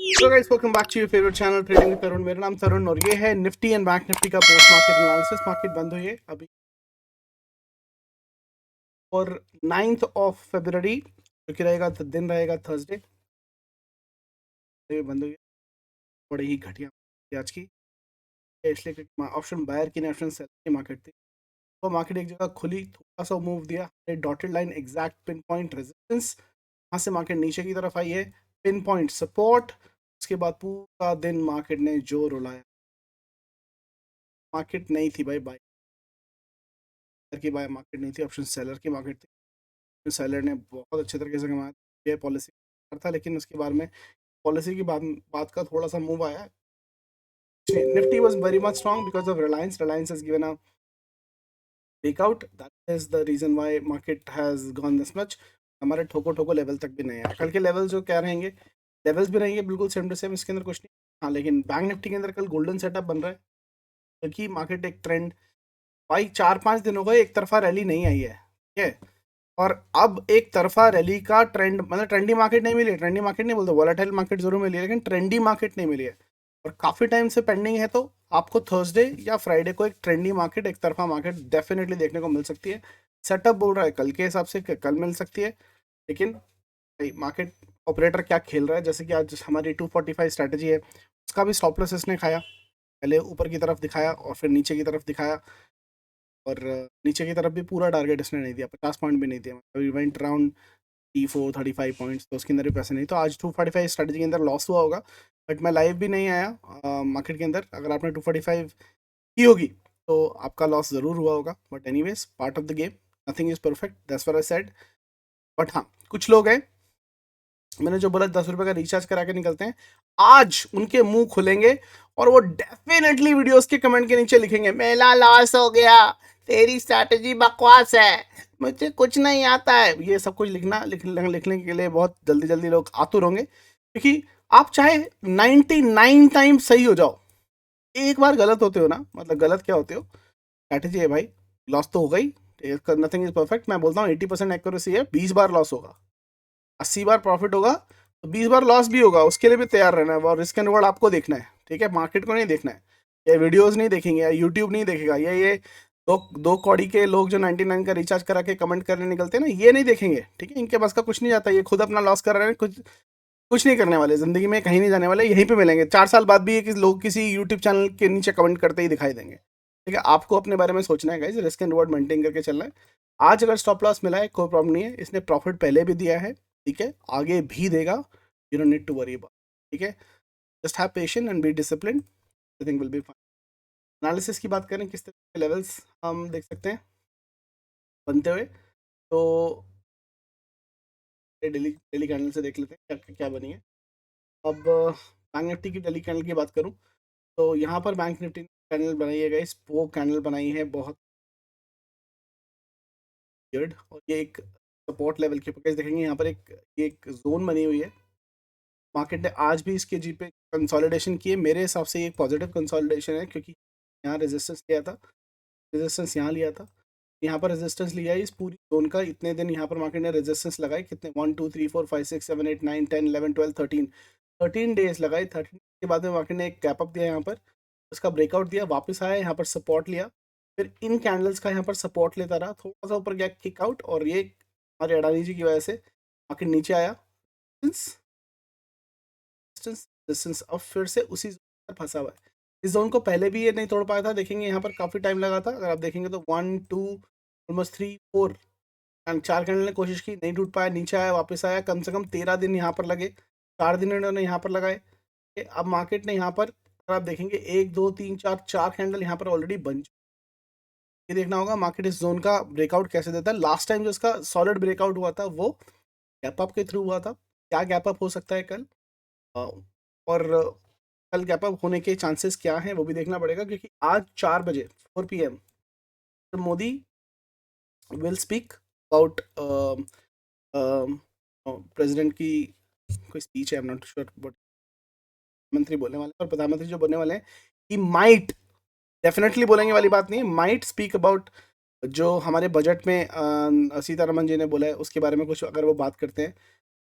So guys, welcome back to your favorite channel trading with Tarun. मेरा नाम तरुण और ये है निफ्टी एंड बैंक निफ्टी का पोस्ट मार्केट एनालिसिस। मार्केट बंद हुई है अभी और 9th ऑफ फरवरी जो कि रहेगा दिन रहेगा थर्सडे। बंद हुई है, बड़ी ही घटिया आज की, इसलिए ऑप्शन बायर की ऑप्शन सेलर की मार्केट थी। तो मार्केट एक जगह खुली, थोड़ा सा मूव दिया, dotted line exact pin point resistance, वहां से मार्केट नीचे की तरफ आई है, पिन पॉइंट सपोर्ट। उसके बाद पूरा दिन मार्केट ने जोर उड़ाया। मार्केट नहीं थी भाई बाय की बाय मार्केट नहीं थी, ऑप्शन सेलर की मार्केट थी। सेलर ने बहुत अच्छे तरीके से कमाया, ये पॉलिसी था, लेकिन उसके बाद में पॉलिसी की बात का थोड़ा सा मूव आया। Nifty was very much strong because of Reliance has given a breakout, that is the reason why market has gone this much. हमारे ठोको ठोको लेवल तक भी नहीं है। कल के लेवल जो क्या रहेंगे, लेवल्स भी रहेंगे बिल्कुल सेम टू सेम, इसके अंदर कुछ नहीं। हाँ, लेकिन बैंक निफ्टी के अंदर कल गोल्डन सेटअप बन रहा है, क्योंकि मार्केट एक ट्रेंड भाई 4-5 दिन हो गए एक तरफा रैली नहीं आई है, ठीक है। और अब एक तरफा रैली का ट्रेंड, मतलब ट्रेंडी मार्केट नहीं मिली, ट्रेंडी मार्केट नहीं बोलते, वोलेटाइल मार्केट जरूर मिली है, लेकिन ट्रेंडी मार्केट नहीं मिली है। और काफी टाइम से पेंडिंग है, तो आपको थर्सडे या फ्राइडे को एक ट्रेंडी मार्केट, एक तरफा मार्केट डेफिनेटली देखने को मिल सकती है। सेटअप बोल रहा है कल के हिसाब से कल मिल सकती है, लेकिन भाई मार्केट ऑपरेटर क्या खेल रहा है, जैसे कि आज हमारी 245 स्ट्रैटेजी है, उसका भी स्टॉप लॉस इसने खाया। पहले ऊपर की तरफ दिखाया और फिर नीचे की तरफ दिखाया, और नीचे की तरफ भी पूरा टारगेट इसने नहीं दिया, 50 पॉइंट भी नहीं दिया, मतलब इवेंट अराउंड 34-35 पॉइंट्स, तो उसके अंदर भी पैसे नहीं। तो आज 245 स्ट्रेटजी के अंदर लॉस हुआ होगा, बट मैं लाइव भी नहीं आया मार्केट के अंदर। अगर आपने 245 की होगी तो आपका लॉस ज़रूर हुआ होगा, but anyways part of the game, nothing is perfect, that's what I said. But हाँ, कुछ लोग हैं, मैंने जो बोला 10 रुपए का रिचार्ज करा के निकलते हैं, आज उनके मुंह खुलेंगे और वो डेफिनेटली वीडियोस के कमेंट के नीचे लिखेंगे मेरा लॉस हो गया, तेरी स्ट्रैटेजी बकवास है, मुझे कुछ नहीं आता है। ये सब कुछ लिखने के लिए बहुत जल्दी जल्दी लोग आतुर होंगे, क्योंकि आप चाहे 99 टाइम सही हो जाओ, एक बार गलत होते हो ना, मतलब गलत क्या होते हो, स्ट्रैटेजी है भाई, लॉस तो हो गई, नथिंग इज परफेक्ट। मैं बोलता हूँ 80% एक्यूरेसी है, 20 बार लॉस होगा, 80 बार प्रॉफिट होगा, तो 20 बार लॉस भी होगा, उसके लिए भी तैयार रहना है, और रिस्क एंड रिवॉर्ड आपको देखना है, ठीक है। मार्केट को नहीं देखना है, ये वीडियोस नहीं देखेंगे, या यूट्यूब नहीं देखेगा, ये दो दो कौड़ी के लोग जो 99 का रिचार्ज करा के कमेंट करने निकलते हैं ना, ये नहीं देखेंगे, ठीक है। इनके पास का कुछ नहीं जाता, ये खुद अपना लॉस कर रहे हैं, कुछ कुछ नहीं करने वाले जिंदगी में, कहीं नहीं जाने वाले, यहीं पे मिलेंगे 4 साल बाद भी। ये कि लोग किसी यूट्यूब चैनल के नीचे कमेंट करते ही दिखाई देंगे, ठीक है। आपको अपने बारे में सोचना है guys, risk and reward maintain करके चलना है। आज अगर स्टॉप लॉस मिला है कोई प्रॉब्लम नहीं है, इसने प्रॉफिट पहले भी दिया है, ठीक है, आगे भी देगा, you don't need to worry about, ठीक है। Just have patience and be discipline, everything will be fine. Analysis की बात करें, किस तरह के लेवल्स हम देख सकते हैं बनते हुए, तो डेली डेली कैंडल से देख लेते हैं क्या क्या बनी है। अब बैंक निफ्टी की डेली कैंडल की बात करूं, तो यहाँ पर बैंक निफ्टी कैंडल बनाई है गाइस, वो कैंडल बनाई है बहुत वियर्ड, और ये एक सपोर्ट लेवल के ऊपर देखेंगे, यहाँ पर ये एक जोन बनी हुई है। मार्केट ने आज भी इसके जी पे कंसोलिडेशन किए, मेरे हिसाब से ये एक पॉजिटिव कंसोलिडेशन है, क्योंकि यहाँ रेजिस्टेंस लिया था, रेजिस्टेंस यहाँ लिया था, यहाँ पर रेजिस्टेंस लिया है इस पूरी जोन का। इतने दिन यहाँ पर मार्केट ने रेजिस्टेंस लगाए, कितने 1 2 3 4 5 6 7 8 9 10 11 12 13 13 डेज लगाए। 13 के बाद में मार्केट ने एक गैप अप दिया, यहाँ पर उसका ब्रेकआउट दिया, वापस आया, यहाँ पर सपोर्ट लिया, फिर इन कैंडल्स का यहाँ पर सपोर्ट लेता रहा, थोड़ा सा ऊपर गया किक आउट, और ये हमारे अडानी जी की वजह से मार्केट नीचे आया, डिस्टेंस अब फिर से उसी जोन पर फंसा हुआ है। इस जोन को पहले भी ये नहीं तोड़ पाया था, देखेंगे यहाँ पर काफ़ी टाइम लगा था, अगर आप देखेंगे तो 1 2 ऑलमोस्ट 3 4 एंड 4 कैंडल ने कोशिश की, नहीं टूट पाया, नीचे आया, वापस आया, कम से कम 13 दिन यहाँ पर लगे, 4 दिन इन्होंने यहाँ पर लगाए। अब मार्केट ने यहाँ पर, अगर आप देखेंगे 1 2 3 4 कैंडल यहाँ पर ऑलरेडी बन, ये देखना होगा मार्केट इस जोन का ब्रेकआउट कैसे देता है। लास्ट टाइम जो इसका सॉलिड ब्रेकआउट हुआ था वो गैप अप के थ्रू हुआ था, क्या गैप अप हो सकता है कल, और कल गैप अप होने के चांसेस क्या हैं वो भी देखना पड़ेगा, क्योंकि आज 4 बजे 4 PM Modi will speak about president की कोई स्पीच है, I am not sure, but मंत्री बोलने वाले, और प्रधानमंत्री जो बोलने वाले हैं, ही माइट, डेफिनेटली बोलेंगे वाली बात नहीं है, माइट स्पीक अबाउट जो हमारे बजट में सीतारमन जी ने बोला है उसके बारे में कुछ, अगर वो बात करते हैं,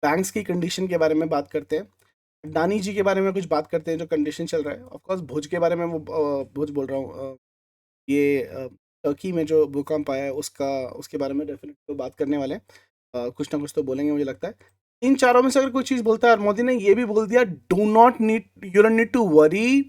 बैंक्स की कंडीशन के बारे में बात करते हैं, अडानी जी के बारे में कुछ बात करते हैं जो कंडीशन चल रहा है। ऑफ कोर्स भुज के बारे में वो भुज बोल रहा हूँ, ये टर्की में जो भूकंप आया है उसका, उसके बारे में डेफिनेटली तो बात करने वाले हैं। कुछ ना कुछ तो बोलेंगे मुझे लगता है। इन चारों में से अगर कोई चीज़ बोलता है, और मोदी ने ये भी बोल दिया, do not need, you don't need to worry,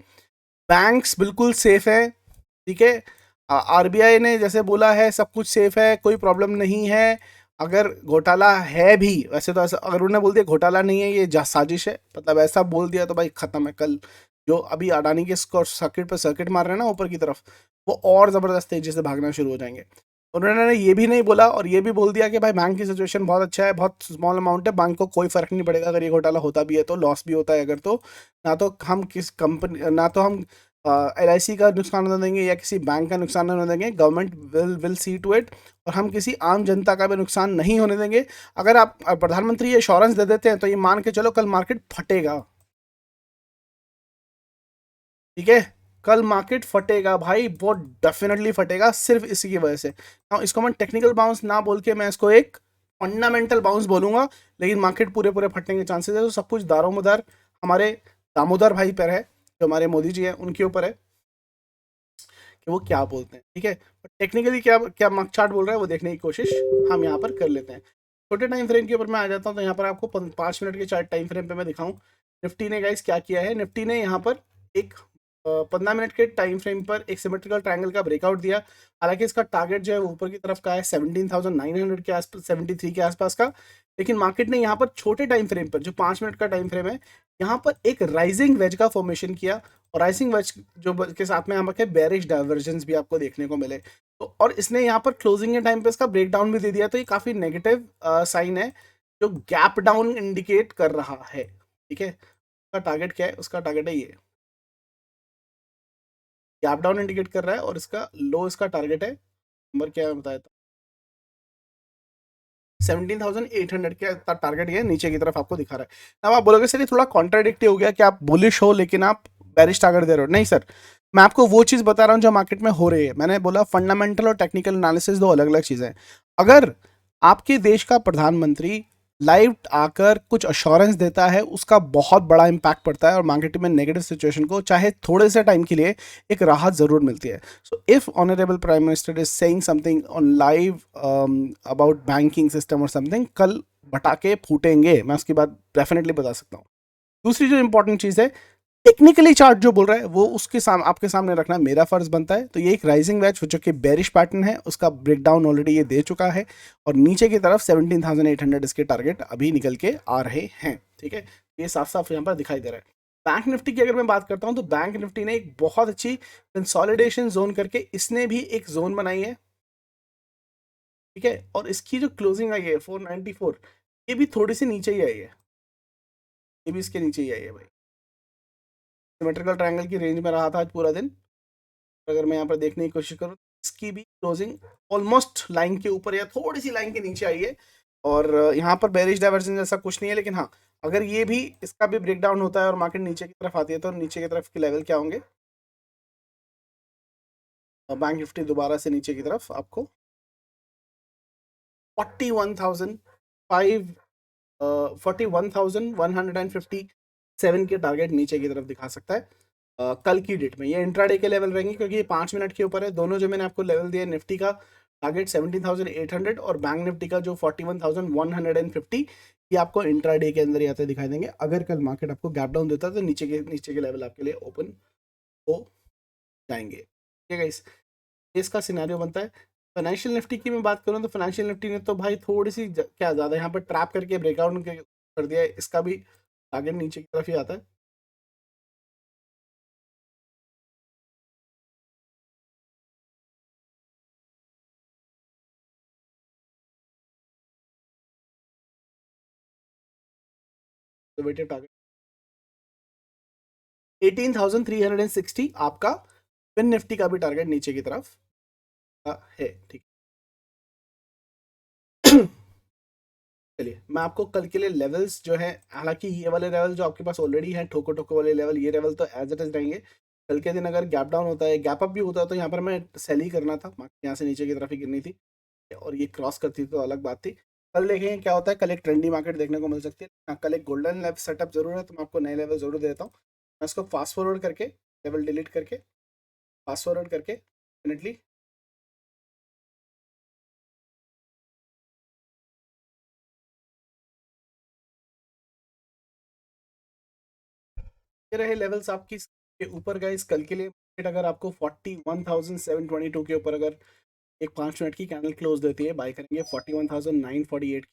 banks बिल्कुल सेफ है, ठीक है। आरबीआई ने जैसे बोला है सब कुछ सेफ है, कोई प्रॉब्लम नहीं है। अगर घोटाला है भी, वैसे तो ऐसा अगर उन्होंने बोल दिया घोटाला नहीं है, ये साजिश है, मतलब ऐसा बोल दिया तो भाई खत्म है। कल जो अभी अडानी के सर्किट पर सर्किट मार रहे हैं ना ऊपर की तरफ, वो और ज़बरदस्त तेजी से भागना शुरू हो जाएंगे। उन्होंने ये भी नहीं बोला, और ये भी बोल दिया कि भाई बैंक की सिचुएशन बहुत अच्छा है, बहुत स्मॉल अमाउंट है, बैंक को कोई फर्क नहीं पड़ेगा अगर ये घोटाला होता भी है तो, लॉस भी होता है अगर तो, ना तो हम किस कंपनी, ना तो हम एलआईसी का नुकसान होने देंगे या किसी बैंक का नुकसान होने देंगे, government will see to it. और हम किसी आम जनता का भी नुकसान नहीं होने देंगे। अगर आप प्रधानमंत्री ये एश्योरेंस दे देते हैं तो ये मान के चलो कल मार्केट फटेगा, ठीक है। कल मार्केट फटेगा भाई, वो डेफिनेटली फटेगा सिर्फ इसी की वजह से। हाँ, इसको मैं टेक्निकल बाउंस ना बोल के मैं इसको एक फंडामेंटल बाउंस बोलूंगा, लेकिन मार्केट पूरे पूरे फटने के चांसेस है। तो सब कुछ दारोमदार हमारे दामोदर भाई पर है, जो हमारे मोदी जी हैं उनके ऊपर है कि वो क्या बोलते हैं, ठीक है। टेक्निकली क्या क्या मार्क चार्ट बोल रहा है वो देखने की कोशिश हम यहाँ पर कर लेते हैं। छोटे टाइम फ्रेम के ऊपर मैं आ जाता हूँ, तो यहाँ पर आपको 5 मिनट के चार्ट टाइम फ्रेम पे मैं दिखाऊं निफ्टी ने गाइस क्या किया है। निफ्टी ने यहाँ पर एक 15 मिनट के टाइम फ्रेम पर एक सिमेट्रिकल ट्रायंगल का ब्रेकआउट दिया। हालांकि इसका टारगेट जो है वो ऊपर की तरफ का है 17,900 के आसपास, 73 के आसपास का। लेकिन मार्केट ने यहाँ पर छोटे टाइम फ्रेम पर, जो 5 मिनट का टाइम फ्रेम है, यहाँ पर एक राइजिंग वेज का फॉर्मेशन किया। और राइजिंग वेज जो के साथ में यहाँ पर बेरिश डाइवर्जेंस भी आपको देखने को मिले। तो और इसने यहाँ पर क्लोजिंग के टाइम पे इसका ब्रेक डाउन भी दे दिया, तो ये काफी नेगेटिव साइन है, जो गैप डाउन इंडिकेट कर रहा है, ठीक है। उसका टारगेट क्या है? उसका टारगेट है ये, गैप डाउन इंडिकेट कर रहा है, और इसका लो, इसका टारगेट है, नंबर क्या है बताया था, 17,800 के टारगेट ये नीचे की तरफ आपको दिखा रहा है। अब आप बोलोगे सर ये थोड़ा कॉन्ट्राडिक्टिव हो गया कि आप बुलिश हो लेकिन आप बेरिश टारगेट दे रहे हो। नहीं सर, मैं आपको वो चीज़ बता रहा हूँ जो मार्केट में हो रही है। मैंने बोला फंडामेंटल और टेक्निकल एनालिसिस दो अलग अलग चीज़ें हैं। अगर आपके देश का प्रधानमंत्री लाइव आकर कुछ अश्योरेंस देता है, उसका बहुत बड़ा इंपैक्ट पड़ता है, और मार्केट में नेगेटिव सिचुएशन को चाहे थोड़े से टाइम के लिए एक राहत ज़रूर मिलती है। So if honourable prime minister is saying something on live about banking system और समथिंग, कल पटाखे फूटेंगे, मैं उसकी बात डेफिनेटली बता सकता हूँ। दूसरी जो इंपॉर्टेंट चीज़ है, टेक्निकली चार्ट जो बोल रहा है वो उसके आपके सामने रखना मेरा फर्ज बनता है। तो ये एक राइजिंग वेज जो कि बेरिश पैटर्न है, उसका ब्रेकडाउन ऑलरेडी ये दे चुका है, और नीचे की तरफ 17,800 इसके टारगेट अभी निकल के आ रहे हैं, ठीक है। ये साफ साफ यहाँ पर दिखाई दे रहा है। बैंक निफ्टी की अगर मैं बात करता हूँ, तो बैंक निफ्टी ने एक बहुत अच्छी कंसोलिडेशन जोन करके इसने भी एक जोन बनाई है, ठीक है। और इसकी जो क्लोजिंग आई है 494, ये भी थोड़ी सी नीचे ही आई है, ये भी इसके नीचे ही आई है भाई। सिमेट्रिकल ट्रायंगल की रेंज में रहा था आज पूरा दिन। अगर मैं यहाँ पर देखने की कोशिश करूँ, इसकी भी क्लोजिंग ऑलमोस्ट लाइन के ऊपर या थोड़ी सी लाइन के नीचे आई है। और यहाँ पर बेरिश डाइवर्जेंस ऐसा कुछ नहीं है, लेकिन हाँ, अगर ये भी इसका भी ब्रेक डाउन होता है और मार्केट नीचे की तरफ आती है, तो नीचे की तरफ के लेवल क्या होंगे? बैंक निफ्टी दोबारा से नीचे की तरफ आपको 41,500 41,157 के टारगेट नीचे की तरफ दिखा सकता है कल की डेट में। ये इंट्राडे के लेवल रहेंगे, क्योंकि ये 5 मिनट के ऊपर है। दोनों जो मैंने आपको लेवल दिए, निफ्टी का टारगेट 17,800 और बैंक निफ्टी का जो 41,150, ये आपको इंट्राडे के अंदर ही आते दिखाई देंगे। अगर कल मार्केट आपको गैप डाउन देता है तो नीचे के लेवल आपके लिए ओपन हो जाएंगे, ठीक है गाइस। इसका सिनेरियो बनता है। फाइनेंशियल निफ्टी की मैं बात करूं, तो फाइनेंशियल निफ्टी ने तो भाई थोड़ी सी क्या ज़्यादा यहाँ पर ट्रैप करके ब्रेकआउट कर दिया है। इसका भी टारगेट नीचे की तरफ ही आता है। तो वेटेड टारगेट 18,360 आपका फिन निफ्टी का भी टारगेट नीचे की तरफ का है, ठीक। चलिए मैं आपको कल के लिए लेवल्स जो है, हालांकि ये वाले लेवल जो आपके पास ऑलरेडी हैं, ठोको ठोको वाले लेवल, ये लेवल तो एज इट इज रहेंगे। कल के दिन अगर गैप डाउन होता है, गैप अप भी होता है, तो यहाँ पर मैं सेल ही करना था, यहाँ से नीचे की तरफ ही गिरनी थी, और ये क्रॉस करती थी तो अलग बात थी। कल देखेंगे क्या होता है, कल एक ट्रेंडी मार्केट देखने को मिल सकती है। हाँ, कल एक गोल्डन लेवल सेटअप जरूर है, तो मैं आपको नए लेवल जरूर देता हूँ। मैं इसको फास्ट फॉरवर्ड करके, लेवल डिलीट करके, फास्ट फॉरवर्ड करके डेफिनेटली ये रहे लेवल्स आपकी के ऊपर गाइस। कल के लिए मार्केट अगर आपको 41,722 के ऊपर अगर एक 5 मिनट की कैंडल क्लोज देती है, बाय करेंगे 41,948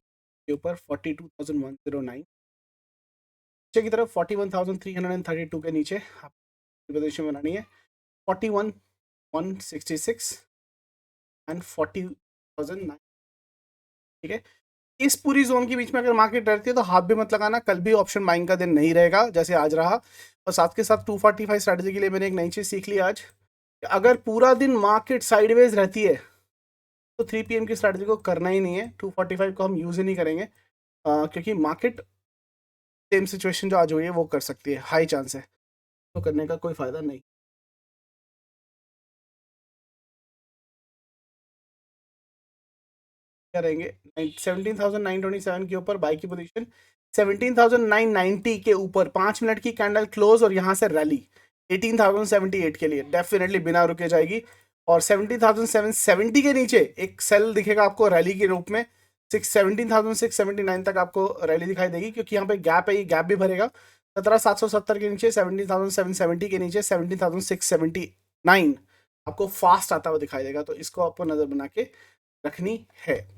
के ऊपर, 42,109 नीचे की तरफ 41,332 के नीचे पोजीशन बनानी है, 41,166 एंड 40,009। ठीक है, इस पूरी जोन के बीच में अगर मार्केट रहती है तो हाथ भी मत लगाना, कल भी ऑप्शन बाइंग का दिन नहीं रहेगा जैसे आज रहा। और साथ के साथ 245 स्ट्रैटेजी के लिए मैंने एक नई चीज सीख ली आज, कि अगर पूरा दिन मार्केट साइडवेज रहती है तो 3 PM की स्ट्रैटेजी को करना ही नहीं है, 245 को हम यूज ही नहीं करेंगे, क्योंकि मार्केट सेम सिचुएशन जो आज हुई है वो कर सकती है, हाई चांस है, तो करने का कोई फायदा नहीं। करेंगे 17,927 के ऊपर बाई की पोजीशन, 17,990 के ऊपर 5 मिनट की कैंडल क्लोज और यहाँ से रैली 18,078 के लिए डेफिनेटली बिना रुके जाएगी। और 17,770 के नीचे एक सेल दिखेगा आपको रैली के रूप में, 17,679 तक आपको रैली दिखाई देगी, क्योंकि यहाँ पे गैप है, ये गैप भी भरेगा। 17,770 के नीचे, 17,770 के नीचे 17,679 आपको फास्ट आता हुआ दिखाई देगा, तो इसको आपको नजर बना के रखनी है।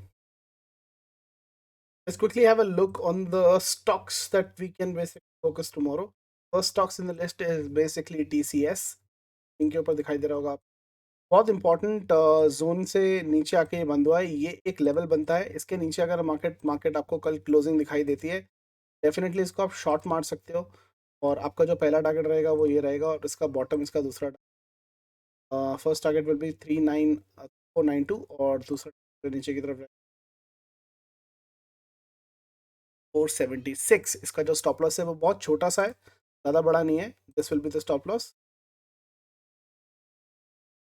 Let's quickly have a look on the stocks that we can basically focus tomorrow. First stocks in the list is basically TCS. इनके ऊपर दिखाई दे रहा होगा आप, बहुत इंपॉर्टेंट जोन से नीचे आके ये बंद हुआ है, ये एक लेवल बनता है, इसके नीचे अगर मार्केट मार्केट आपको कल क्लोजिंग दिखाई देती है, डेफिनेटली इसको आप शॉर्ट मार सकते हो। और आपका जो पहला टारगेट रहेगा वो ये रहेगा, और इसका बॉटम इसका दूसरा, फर्स्ट टारगेट विल बी 39,492 और दूसरा नीचे की तरफ 476। इसका जो स्टॉप लॉस है वो बहुत छोटा सा है, ज़्यादा बड़ा नहीं है। This will be the stop loss,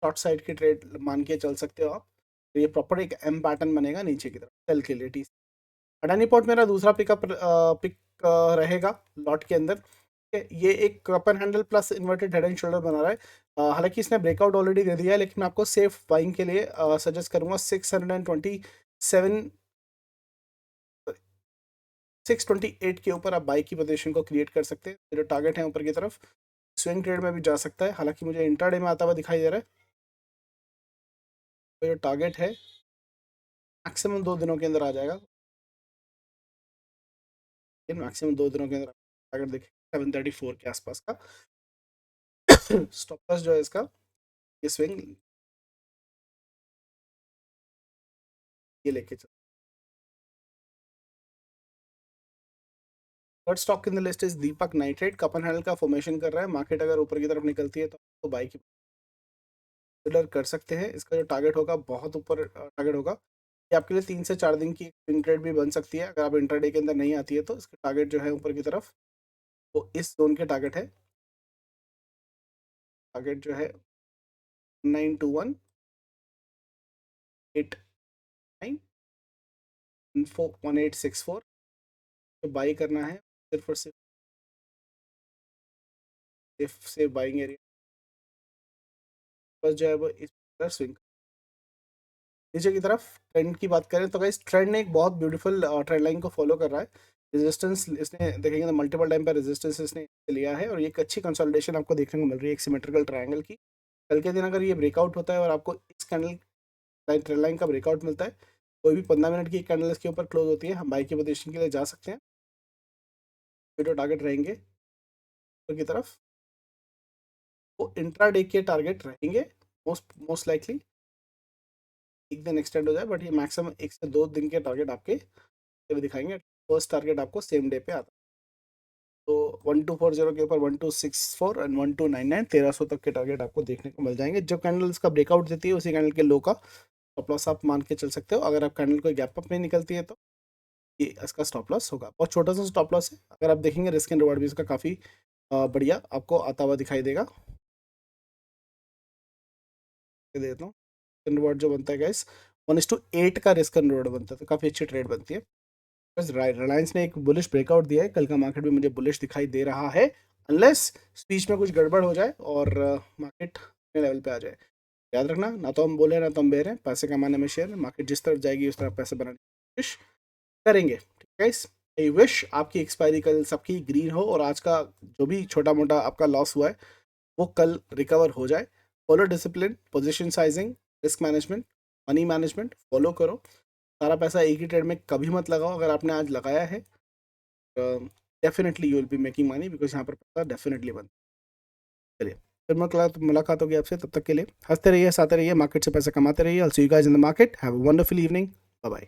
short side की ट्रेड मान के चल सकते हो आप। तो ये प्रॉपर एक एम पैटर्न बनेगा नीचे की तरफ सेल के लिए। टी अडानी पोर्ट मेरा दूसरा पिक रहेगा लॉट के अंदर। ये एक cup handle plus inverted head and shoulder बना रहा है, हालांकि इसने ब्रेकआउट ऑलरेडी दे दिया है, लेकिन मैं आपको सेफ बाइंग के लिए सजेस्ट करूंगा 628 के ऊपर आप बाई की पोजीशन को क्रिएट कर सकते हैं। जो टारगेट है ऊपर की तरफ, स्विंग ट्रेड में भी जा सकता है, हालांकि मुझे इंट्राडे में आता हुआ दिखाई दे रहा है। तो जो टारगेट है मैक्सिमम 2 दिनों के अंदर आ जाएगा, लेकिन मैक्सिमम 2 दिनों के अंदर टारगेट देखिए 734 के आसपास का। स्टॉप लॉस जो है इसका, ये स्विंग ये लेके चल। Third stock in the list is Deepak Nitrite, cup handle का फॉर्मेशन कर रहा है, मार्केट अगर ऊपर की तरफ निकलती है तो बाई की कंसिडर कर सकते हैं। इसका जो टारगेट होगा बहुत ऊपर टारगेट होगा, ये आपके लिए 3 से 4 दिन की स्विंग ट्रेड भी बन सकती है, अगर आप इंट्राडे के अंदर नहीं आती है तो। इसका टारगेट जो है ऊपर की तरफ वो इस जोन के टारगेट है, टारगेट जो है 921,894,1864। तो बाई करना है सिर्फ और सिर्फ सेफ बाइंग एरिया, बस जो है वो इस तरह स्विंग। नीचे की तरफ ट्रेंड की बात करें तो गाइस, ट्रेंड ने एक बहुत ब्यूटीफुल ट्रेंड लाइन को फॉलो कर रहा है। रेजिस्टेंस इसने देखेंगे तो मल्टीपल टाइम पर रेजिस्टेंस इसने लिया है, और ये एक अच्छी कंसोलिडेशन आपको देखने को मिल रही है एक सिमेट्रिकल ट्रायंगल की। कल के दिन अगर ये ब्रेकआउट होता है और आपको इस कैंडल ट्रेंड लाइन का ब्रेकआउट मिलता है, कोई भी 15 मिनट की कैंडल इसके ऊपर क्लोज होती है, हम बाई की पोजीशन के लिए जा सकते हैं। फिर जो टारगेट रहेंगे ऊपर की तरफ वो इंट्रा डे के टारगेट रहेंगे, मोस्ट मोस्ट लाइकली एक दिन एक्सटेंड हो जाए, बट ये मैक्सिमम 1 से 2 दिन के टारगेट आपके भी दिखाएंगे। फर्स्ट टारगेट आपको सेम डे पे आता है, तो 1240 के ऊपर 1264 एंड 1299 1300 तक के टारगेट आपको देखने को मिल जाएंगे। जो कैंडल इसका ब्रेकआउट देती है उसी कैंडल के लो का स्टॉप लॉस आप मान के चल सकते हो। अगर आप कैंडल कोई गैप अप में निकलती है तो ये इसका स्टॉप लॉस होगा, बहुत छोटा सा स्टॉप लॉस है। अगर आप देखेंगे रिस्क एंड रिवॉर्ड भी इसका काफ़ी बढ़िया आपको आता हुआ दिखाई देगा। देता हूँ रिवॉर्ड जो बनता है गाइस, 1:8 का रिस्क कन्वर्ट बनता है, तो काफ़ी अच्छी ट्रेड बनती है। बस रिलायंस ने एक बुलिश ब्रेकआउट दिया है, कल का मार्केट भी मुझे बुलिश दिखाई दे रहा है, अनलेस स्पीच में कुछ गड़बड़ हो जाए और मार्केट अपने लेवल पे आ जाए। याद रखना, ना तो हम बोले ना तो हम बेर हैं, पैसे कमाने में शेयर, मार्केट जिस तरफ जाएगी उस तरफ पैसे बनाने की कोशिश करेंगे। ठीक है, आई विश आपकी एक्सपायरी कल सबकी ग्रीन हो और आज का जो भी छोटा मोटा आपका लॉस हुआ है वो कल रिकवर हो जाए। Follow discipline, position sizing, risk management, money management follow करो। सारा पैसा एक ही ट्रेड में कभी मत लगाओ, अगर आपने आज लगाया है definitely you will be making money, because यहाँ पर पैसा डेफिनेटली बनता है। चलिए, फिर मुलाकात होगी आपसे, तब तक के लिए हंसते रहिए, हंसाते रहिए, मार्केट से पैसा कमाते रहिए। I see you guys in the market, have a wonderful evening, bye bye.